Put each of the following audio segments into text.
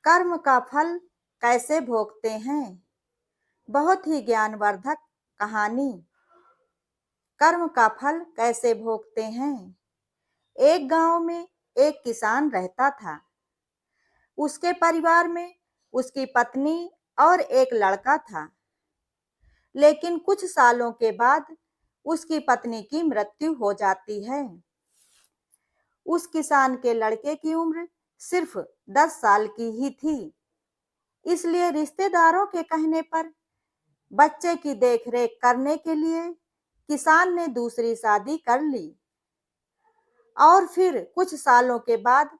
कर्म का फल कैसे भोगते हैं। बहुत ही ज्ञानवर्धक कहानी। कर्म का फल कैसे भोगते हैं। एक गांव में एक किसान रहता था। उसके परिवार में उसकी पत्नी और एक लड़का था। लेकिन कुछ सालों के बाद उसकी पत्नी की मृत्यु हो जाती है। उस किसान के लड़के की उम्र सिर्फ 10 साल की ही थी। इसलिए रिश्तेदारों के कहने पर बच्चे की देखरेख करने के लिए किसान ने दूसरी शादी कर ली। और फिर कुछ सालों के बाद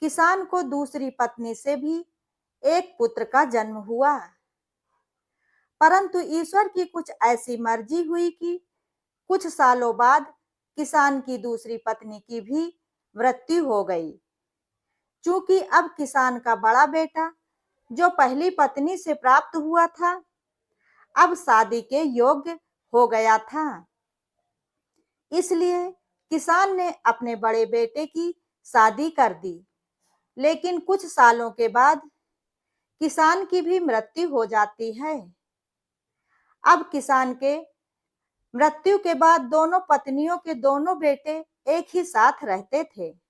किसान को दूसरी पत्नी से भी एक पुत्र का जन्म हुआ। परंतु ईश्वर की कुछ ऐसी मर्जी हुई कि कुछ सालों बाद किसान की दूसरी पत्नी की भी मृत्यु हो गई। चूंकि अब किसान का बड़ा बेटा, जो पहली पत्नी से प्राप्त हुआ था, अब शादी के योग्य हो गया था। इसलिए किसान ने अपने बड़े बेटे की शादी कर दी। लेकिन कुछ सालों के बाद किसान की भी मृत्यु हो जाती है। अब किसान के मृत्यु के बाद दोनों पत्नियों के दोनों बेटे एक ही साथ रहते थे।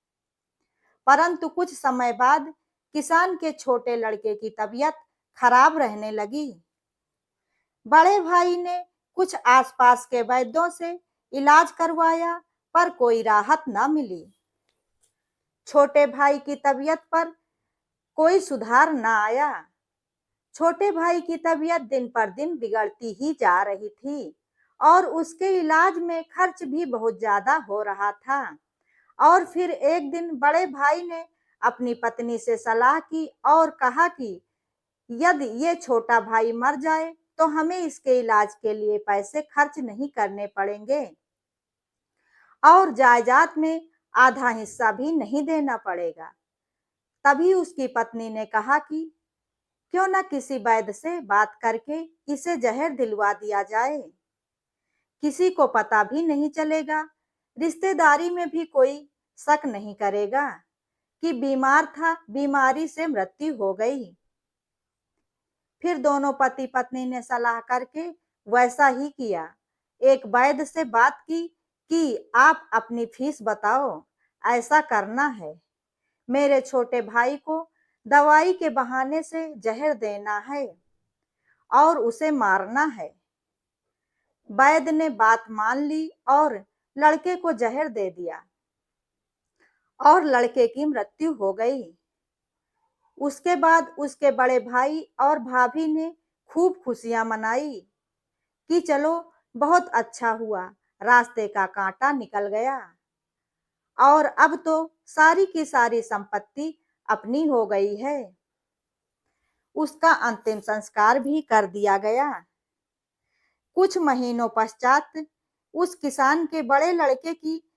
परंतु कुछ समय बाद किसान के छोटे लड़के की तबीयत खराब रहने लगी। बड़े भाई ने कुछ आसपास के वैद्यों से इलाज करवाया, पर कोई राहत न मिली। छोटे भाई की तबीयत पर कोई सुधार न आया। छोटे भाई की तबीयत दिन पर दिन बिगड़ती ही जा रही थी और उसके इलाज में खर्च भी बहुत ज्यादा हो रहा था। और फिर एक दिन बड़े भाई ने अपनी पत्नी से सलाह की और कहा कि यदि ये छोटा भाई मर जाए तो हमें इसके इलाज के लिए पैसे खर्च नहीं करने पड़ेंगे और जायदाद में आधा हिस्सा भी नहीं देना पड़ेगा। तभी उसकी पत्नी ने कहा कि क्यों न किसी वैद्य से बात करके इसे जहर दिलवा दिया जाए। किसी को पता भी नहीं चलेगा, रिश्तेदारी में भी कोई शक नहीं करेगा कि बीमार था, बीमारी से मृत्यु हो गई। फिर दोनों पति पत्नी ने सलाह करके वैसा ही किया। एक वैद्य से बात की कि आप अपनी फीस बताओ, ऐसा करना है। मेरे छोटे भाई को दवाई के बहाने से जहर देना है और उसे मारना है। वैद्य ने बात मान ली और लड़के को जहर दे दिया और लड़के की मृत्यु हो गई। उसके बाद उसके बड़े भाई और भाभी ने खूब खुशियां मनाई कि चलो बहुत अच्छा हुआ, रास्ते का कांटा निकल गया और अब तो सारी की सारी संपत्ति अपनी हो गई है। उसका अंतिम संस्कार भी कर दिया गया। कुछ महीनों पश्चात उस किसान के बड़े लड़के की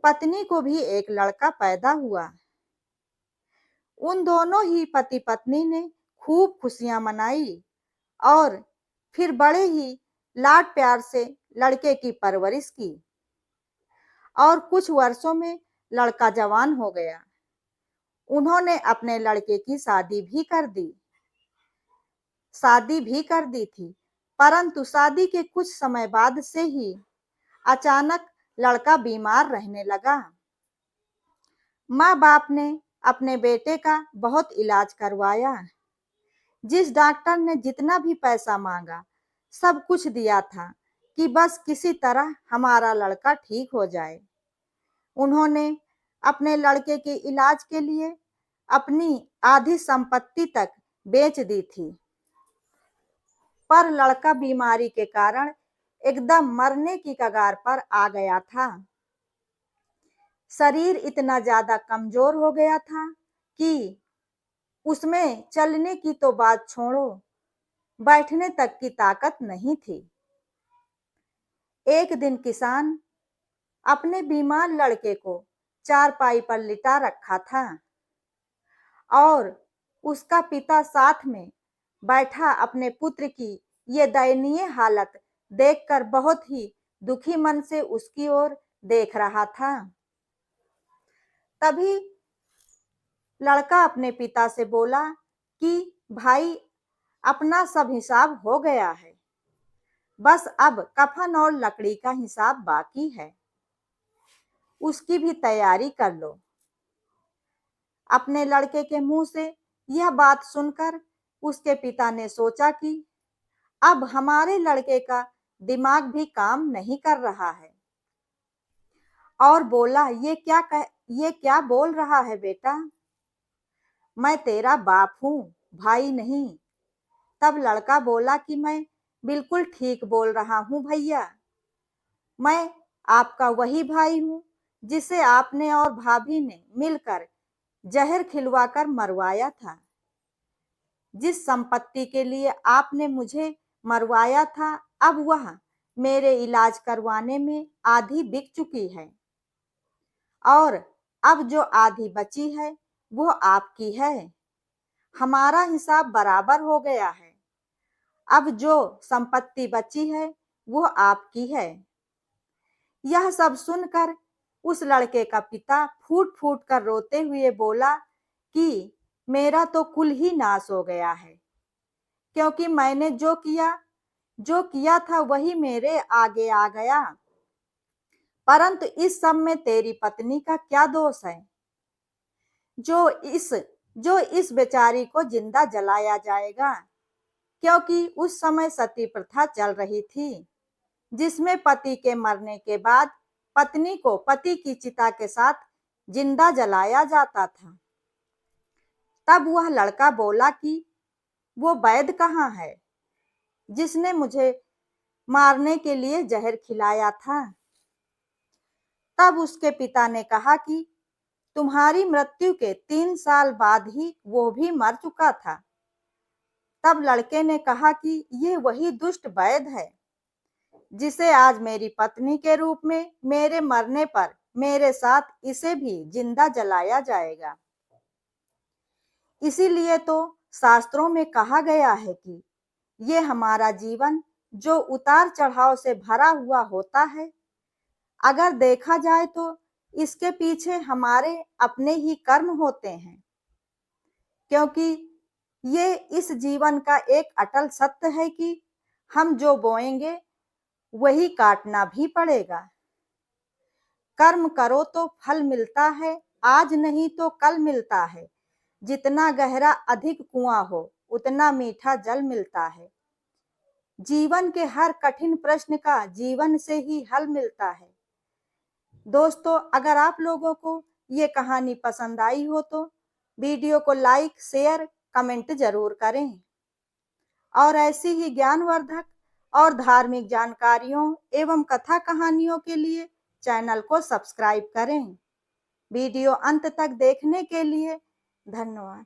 पत्नी को भी एक लड़का पैदा हुआ। उन दोनों ही पति पत्नी ने खूब खुशियां मनाई और फिर बड़े ही लाड प्यार से लड़के की परवरिश की और कुछ वर्षों में लड़का जवान हो गया। उन्होंने अपने लड़के की शादी भी कर दी थी। परंतु शादी के कुछ समय बाद से ही अचानक लड़का बीमार रहने लगा। माँ बाप ने अपने बेटे का बहुत इलाज करवाया। जिस डॉक्टर ने जितना भी पैसा मांगा सब कुछ दिया था कि बस किसी तरह हमारा लड़का ठीक हो जाए। उन्होंने अपने लड़के के इलाज के लिए अपनी आधी संपत्ति तक बेच दी थी। पर लड़का बीमारी के कारण एकदम मरने की कगार पर आ गया था। शरीर इतना ज्यादा कमजोर हो गया था कि उसमें चलने की तो बात छोड़ो, बैठने तक की ताकत नहीं थी। एक दिन किसान अपने बीमार लड़के को चारपाई पर लिटा रखा था और उसका पिता साथ में बैठा अपने पुत्र की ये दयनीय हालत देखकर बहुत ही दुखी मन से उसकी ओर देख रहा था। तभी लड़का अपने पिता से बोला कि भाई अपना सब हिसाब हो गया है, बस अब कफन और लकड़ी का हिसाब बाकी है, उसकी भी तैयारी कर लो। अपने लड़के के मुंह से यह बात सुनकर उसके पिता ने सोचा कि अब हमारे लड़के का दिमाग भी काम नहीं कर रहा है और बोला, ये क्या बोल रहा है बेटा? मैं तेरा बाप हूँ, भाई नहीं। तब लड़का बोला कि मैं बिल्कुल ठीक बोल रहा हूँ भैया, मैं आपका वही भाई हूँ जिसे आपने और भाभी ने मिलकर जहर खिलवाकर मरवाया था। जिस संपत्ति के लिए आपने मुझे मरवाया था, अब वह मेरे इलाज करवाने में आधी बिक चुकी है और अब जो आधी बची है वो आपकी है। हमारा हिसाब बराबर हो गया है। अब जो संपत्ति बची है वो आपकी है। यह सब सुनकर उस लड़के का पिता फूट फूट कर रोते हुए बोला कि मेरा तो कुल ही नाश हो गया है, क्योंकि मैंने जो किया था वही मेरे आगे आ गया। परंतु इस सब में तेरी पत्नी का क्या दोष है जो इस जो इस बेचारी को जिंदा जलाया जाएगा? क्योंकि उस समय सती प्रथा चल रही थी, जिसमें पति के मरने के बाद पत्नी को पति की चिता के साथ जिंदा जलाया जाता था। तब वह लड़का बोला कि वो वैद्य कहाँ है जिसने मुझे मारने के लिए जहर खिलाया था? तब उसके पिता ने कहा कि तुम्हारी मृत्यु के 3 साल बाद ही वो भी मर चुका था। तब लड़के ने कहा कि ये वही दुष्ट वैद्य है जिसे आज मेरी पत्नी के रूप में मेरे मरने पर मेरे साथ इसे भी जिंदा जलाया जाएगा। इसीलिए तो शास्त्रों में कहा गया है कि ये हमारा जीवन जो उतार चढ़ाव से भरा हुआ होता है, अगर देखा जाए तो इसके पीछे हमारे अपने ही कर्म होते हैं, क्योंकि ये इस जीवन का एक अटल सत्य है कि हम जो बोएंगे वही काटना भी पड़ेगा। कर्म करो तो फल मिलता है, आज नहीं तो कल मिलता है। जितना गहरा अधिक कुआं हो उतना मीठा जल मिलता है। जीवन के हर कठिन प्रश्न का जीवन से ही हल मिलता है। दोस्तों, अगर आप लोगों को ये कहानी पसंद आई हो तो वीडियो को लाइक, शेयर, कमेंट जरूर करें और ऐसी ही ज्ञानवर्धक और धार्मिक जानकारियों एवं कथा कहानियों के लिए चैनल को सब्सक्राइब करें। वीडियो अंत तक देखने के लिए धन्यवाद।